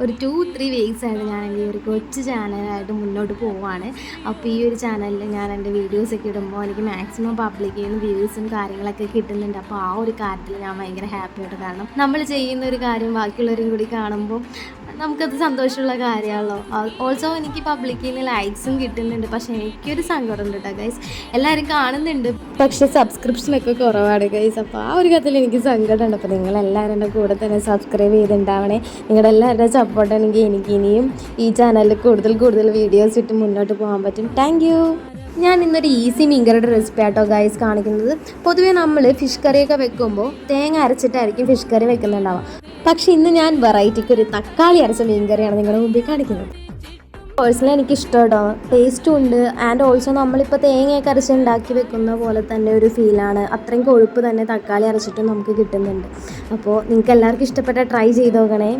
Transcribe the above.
ഒരു 2-3 വീക്സ് ആയിട്ട് ഞാൻ എൻ്റെ ഈ ഒരു കൊച്ചു ചാനലായിട്ട് മുന്നോട്ട് പോവുകയാണ്. അപ്പോൾ ഈ ഒരു ചാനലിൽ ഞാൻ എൻ്റെ വീഡിയോസൊക്കെ ഇടുമ്പോൾ എനിക്ക് മാക്സിമം പബ്ലിക്കിൽ നിന്ന് വ്യൂസും കാര്യങ്ങളൊക്കെ കിട്ടുന്നുണ്ട്. അപ്പോൾ ആ ഒരു കാര്യത്തിൽ ഞാൻ ഭയങ്കര ഹാപ്പിയായിട്ട്, കാരണം നമ്മൾ ചെയ്യുന്ന ഒരു കാര്യം ബാക്കിയുള്ളവരും കൂടി കാണുമ്പോൾ നമുക്കത് സന്തോഷമുള്ള കാര്യമാണല്ലോ. ഓൾസോ എനിക്ക് പബ്ലിക്കിൽ നിന്ന് ലൈക്സും കിട്ടുന്നുണ്ട്. പക്ഷേ എനിക്കൊരു സങ്കടമുണ്ട് കേട്ടോ ഗൈസ്, എല്ലാവരും കാണുന്നുണ്ട് പക്ഷേ സബ്സ്ക്രിപ്ഷനൊക്കെ കുറവാണ് ഗൈസ്. അപ്പോൾ ആ ഒരു കഥയിൽ എനിക്ക് സങ്കടമുണ്ട്. അപ്പോൾ നിങ്ങളെല്ലാവരും എൻ്റെ കൂടെ തന്നെ സബ്സ്ക്രൈബ് ചെയ്തിട്ടുണ്ടാവണേ. നിങ്ങളുടെ എല്ലാവരുടെയും സപ്പോർട്ട് ആണെങ്കിൽ എനിക്ക് ഇനിയും ഈ ചാനലിൽ കൂടുതൽ വീഡിയോസ് ഇട്ട് മുന്നോട്ട് പോകാൻ പറ്റും. Thank you. ഞാൻ ഇന്നൊരു ഈസി മീൻകറിയുടെ റെസിപ്പി ആട്ടോ ഗൈസ് കാണിക്കുന്നത്. പൊതുവേ നമ്മൾ ഫിഷ് കറിയൊക്കെ വെക്കുമ്പോൾ തേങ്ങ അരച്ചിട്ടായിരിക്കും ഫിഷ് കറി വെക്കുന്നുണ്ടാവുക. പക്ഷേ ഇന്ന് ഞാൻ വെറൈറ്റിക്ക് ഒരു തക്കാളി അരച്ച മീൻകറിയാണ് നിങ്ങളുടെ മുമ്പിൽ കാണിക്കുന്നത്. പേഴ്സണലി എനിക്ക് ഇഷ്ടമാട്ടോ, ടേസ്റ്റും ഉണ്ട്. ആൻഡ് ഓൾസോ നമ്മളിപ്പോൾ തേങ്ങയൊക്കെ അരച്ചുണ്ടാക്കി വെക്കുന്ന പോലെ തന്നെ ഒരു ഫീലാണ്. അത്രയും കൊഴുപ്പ് തന്നെ തക്കാളി അരച്ചിട്ടും നമുക്ക് കിട്ടുന്നുണ്ട്. അപ്പോൾ നിങ്ങൾക്ക് എല്ലാവർക്കും ഇഷ്ടപ്പെട്ട ട്രൈ ചെയ്ത് നോക്കണേ.